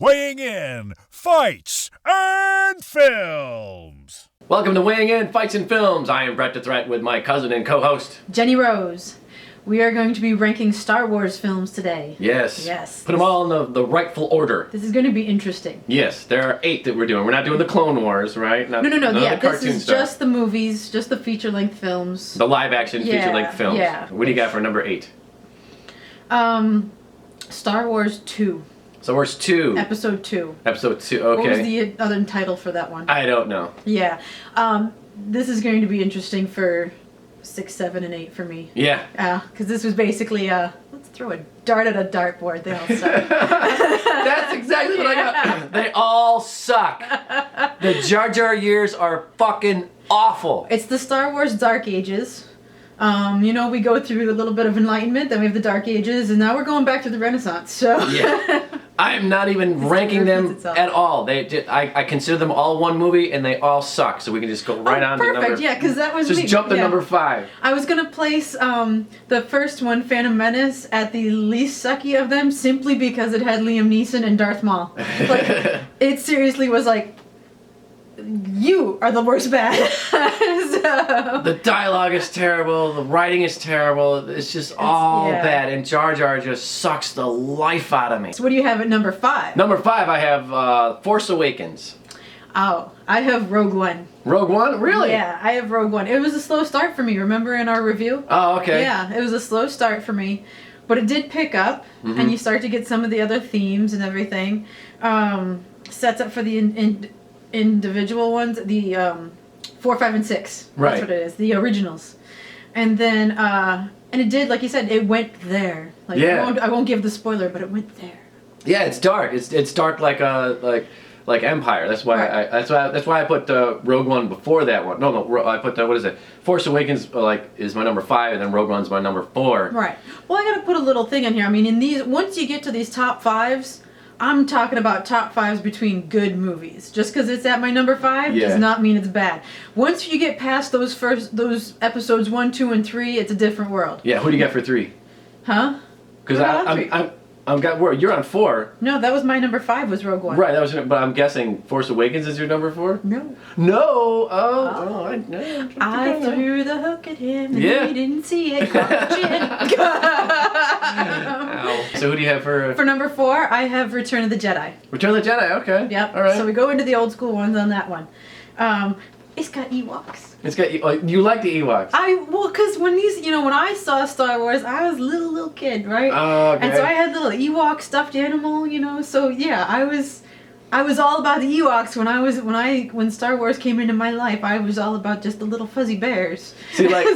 weighing in fights and films. Welcome to Weighing In Fights and Films. I am Brett the Threat with my cousin and co-host, Jenny Rose. We are going to be ranking Star Wars films today. Yes. Yes. Put them all in the rightful order. This is going to be interesting. Yes, there are 8 that we're doing. We're not doing the Clone Wars, right? No. Yeah, This is just the movies, just the feature-length films. the live-action feature-length films. Yeah. What do you got for number 8? Star Wars 2. Star Wars 2. Episode 2. Episode 2, okay. What was the other title for that one? I don't know. Yeah. This is going to be interesting for 6, 7, and 8 for me. Yeah. Because this was basically, let's throw a dart at a dartboard. They all suck. That's exactly what I got. They all suck. The Jar Jar years are fucking awful. It's the Star Wars Dark Ages. We go through a little bit of Enlightenment, then we have the Dark Ages, and now we're going back to the Renaissance, so... Yeah. I'm not even ranking them at all. I consider them all one movie, and they all suck, so we can just go right on to number... Perfect, yeah, because that was Just jump to number 5. I was going to place the first one, Phantom Menace, at the least sucky of them, simply because it had Liam Neeson and Darth Maul. Like, it seriously was like... You are the worst bad. So. The dialogue is terrible. The writing is terrible. It's just all bad. And Jar Jar just sucks the life out of me. So what do you have at number 5? Number 5, I have Force Awakens. Oh, I have Rogue One. Rogue One? Really? Yeah, I have Rogue One. It was a slow start for me, remember in our review? Oh, okay. Yeah, it was a slow start for me. But it did pick up, and you start to get some of the other themes and everything. Sets up for the individual ones, the 4, 5, and 6. Right. That's what it is, the originals. And then, and it did, like you said, it went there. Like, yeah. I won't give the spoiler, but it went there. Yeah, it's dark. It's dark like Empire. That's why that's why I put Rogue One before that one. No, I put what is it? Force Awakens is my number 5, and then Rogue One's my number 4. Right. Well, I gotta put a little thing in here. I mean, in these, once you get to these top 5s. I'm talking about top 5s between good movies. Just because it's at my number 5 does not mean it's bad. Once you get past those episodes 1, 2, and 3, it's a different world. Yeah, who do you got for 3? Huh? Because you're on 4. No, that was my number 5 was Rogue One. Right, but I'm guessing Force Awakens is your number 4? No. No. I threw the hook at him and he didn't see it. Ow. So who do you have for... For number 4, I have Return of the Jedi. Return of the Jedi, okay. Yep. All right. So we go into the old school ones on that one. It's got Ewoks. It's got you like the Ewoks. Because when I saw Star Wars, I was a little kid, right? Oh, okay. And so I had little Ewok stuffed animal, so yeah, I was all about the Ewoks when Star Wars came into my life. I was all about just the little fuzzy bears. See, like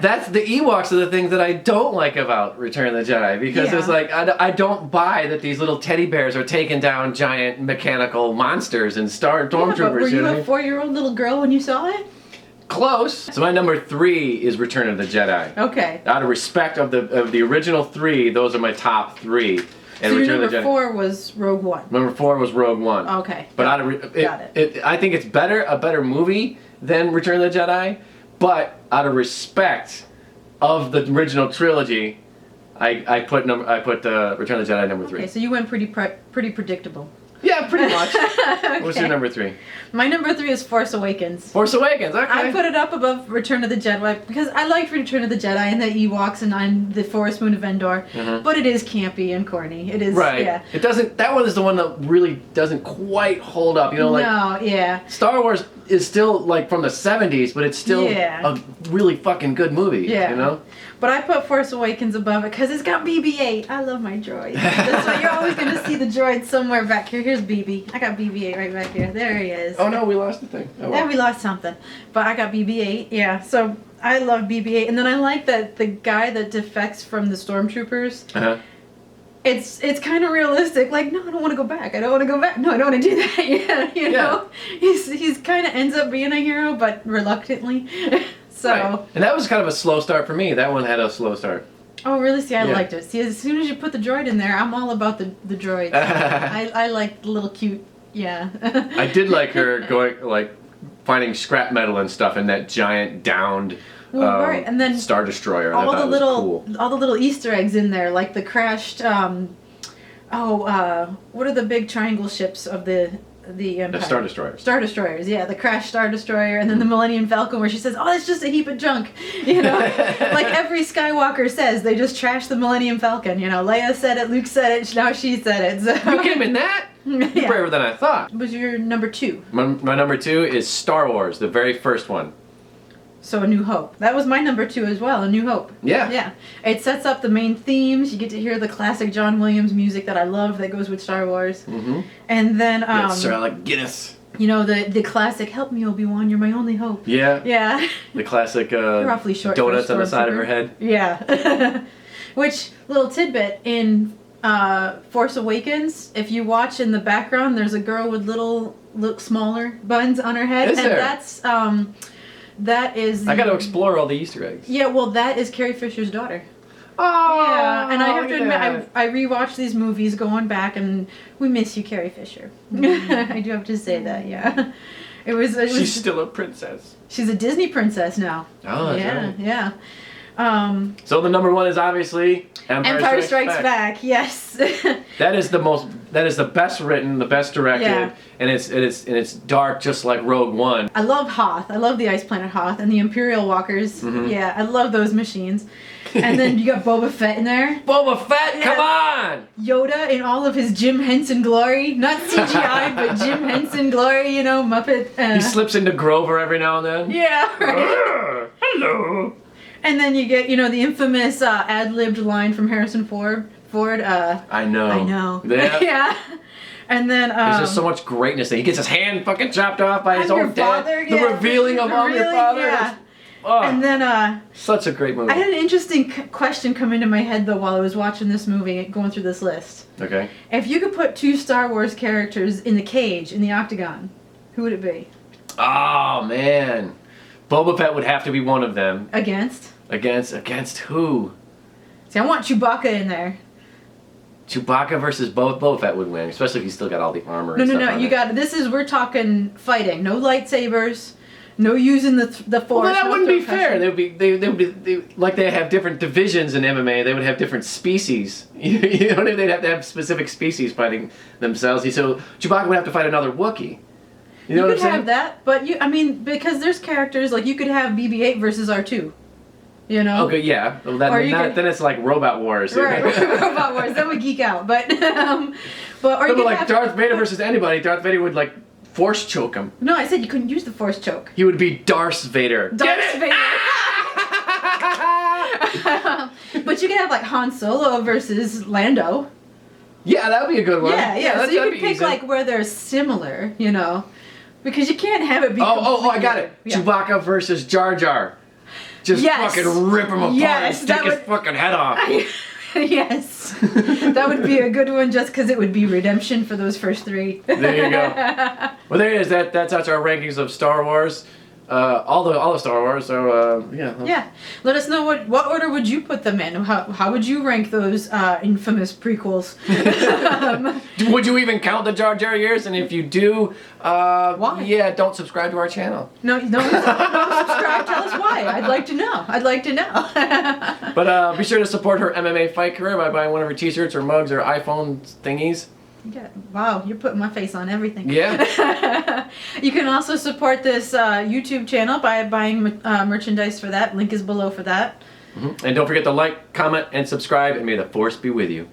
that's the Ewoks are the things that I don't like about Return of the Jedi, because it's like I don't buy that these little teddy bears are taking down giant mechanical monsters and stormtroopers. But were you a 4-year-old little girl when you saw it? Close. So my number 3 is Return of the Jedi. Okay. Out of respect of the original 3, those are my top 3. And so your number 4 was Rogue One. Number 4 was Rogue One. Okay. But got it. I think it's a better movie than Return of the Jedi. But out of respect of the original trilogy, I put Return of the Jedi number 3. Okay, so you went pretty predictable. Yeah, pretty much. Okay. What's your number 3? My number 3 is Force Awakens. Force Awakens, okay. I put it up above Return of the Jedi because I liked Return of the Jedi and the Ewoks and the Forest Moon of Endor, but it is campy and corny. It is, right. Yeah. It doesn't. That one is the one that really doesn't quite hold up. No, yeah. Star Wars is still like from the 70s, but it's still a really fucking good movie. Yeah. But I put Force Awakens above it because it's got BB-8. I love my droids. That's why you're always going to see the droid somewhere back here. Here's BB. I got BB-8 right back here. There he is. Oh no, we lost the thing. Oh, well. Yeah, we lost something. But I got BB-8. Yeah, so I love BB-8. And then I like that the guy that defects from the stormtroopers, it's kind of realistic. Like, no, I don't want to go back. I don't want to go back. No, I don't want to do that. Yeah, you know? He's kind of ends up being a hero, but reluctantly. So. Right. And that was kind of a slow start for me. That one had a slow start. Oh, really? See, I liked it. See, as soon as you put the droid in there, I'm all about the droids. I like the little cute, I did like her going, finding scrap metal and stuff in that giant downed right. And then Star Destroyer. All the little Easter eggs in there, like the crashed what are the big triangle ships of the Empire? The Star Destroyers. Star Destroyers, yeah, the crashed Star Destroyer, and then the Millennium Falcon, where she says, "Oh, that's just a heap of junk," you know, like every Skywalker says, they just trashed the Millennium Falcon. You know, Leia said it, Luke said it, now she said it. So. You came in that? You're braver than I thought. What was your number 2? My number 2 is Star Wars, the very first one. So A New Hope. That was my number 2 as well, A New Hope. Yeah. Yeah. It sets up the main themes. You get to hear the classic John Williams music that I love that goes with Star Wars. Mm-hmm. And then Sir Alec Guinness. You know, the classic "Help me, Obi-Wan, you're my only hope." Yeah. Yeah. The classic awfully short donuts on the side of her head. Yeah. Which, little tidbit, in Force Awakens, if you watch in the background, there's a girl with look smaller buns on her head. Is there? That's that is I got to explore all the Easter eggs. Yeah, well, that is Carrie Fisher's daughter. Oh, yeah, and I have to look admit, at I rewatched these movies going back, and we miss you, Carrie Fisher. I do have to say that, yeah. It was. She's still a princess. She's a Disney princess now. Oh, that's yeah, right. yeah. So the number 1 is obviously Empire Strikes Back. Yes. That is the best written, the best directed, Yeah. and it's dark just like Rogue One. I love Hoth. I love the Ice Planet Hoth and the Imperial Walkers. Mm-hmm. Yeah, I love those machines. And then you got Boba Fett in there. Boba Fett, Yeah. come on! Yoda in all of his Jim Henson glory. Not CGI, but Jim Henson glory, you know, Muppet. He slips into Grover every now and then. Yeah, right. Hello. And then you get, you know, the infamous ad-libbed line from Harrison Ford. I know. I know. Yeah. Yeah. And then There's just so much greatness there. He gets his hand fucking chopped off by his your own dad. father, The yeah. revealing of I'm your father. Yeah. Oh, And then such a great movie. I had an interesting question come into my head though while I was watching this movie, going through this list. Okay. If you could put 2 Star Wars characters in the cage, in the octagon, who would it be? Oh man, Boba Fett would have to be one of them. Against? Against who? See, I want Chewbacca in there. Chewbacca versus Boba Fett would win, especially if he's still got all the armor. No, and no, stuff no. on You it. got we're talking fighting. No lightsabers. No using the force. Well, that no wouldn't be percussion. fair. They would be like they have different divisions in MMA. They would have different species. You know, they'd have to have specific species fighting themselves. So Chewbacca would have to fight another Wookiee. You know what I'm could saying? have that, but because there's characters like you could have BB-8 versus R2. You know. Okay, yeah. Well, then it's like Robot Wars. Right, Robot Wars. Then we geek out, but or you But could like have, Darth Vader versus anybody, Darth Vader would like force choke him. No, I said you couldn't use the force choke. He would be Darth Vader. Darth Vader. But you could have like Han Solo versus Lando. Yeah, that would be a good one. Yeah. So you that'd could be pick easy. like where they're similar, you know, because you can't have it be. Oh, I got it. Yeah. Chewbacca versus Jar Jar. Just Yes. fucking rip him apart Yes, and that take his would- fucking head off. Yes, that would be a good one, just because it would be redemption for those first 3. There you go. Well, there it is. That's our rankings of Star Wars. All the Star Wars. So yeah. Yeah, let us know what order would you put them in? How would you rank those infamous prequels? Would you even count the Jar Jar years? And if you do, Why? Yeah, don't subscribe to our channel. No, subscribe. Tell us why. I'd like to know. But be sure to support her MMA fight career by buying one of her T-shirts or mugs or iPhone thingies. Yeah, wow, you're putting my face on everything. Yeah. You can also support this YouTube channel by buying merchandise for that. Link is below for that. And don't forget to like, comment, and subscribe, and may the Force be with you.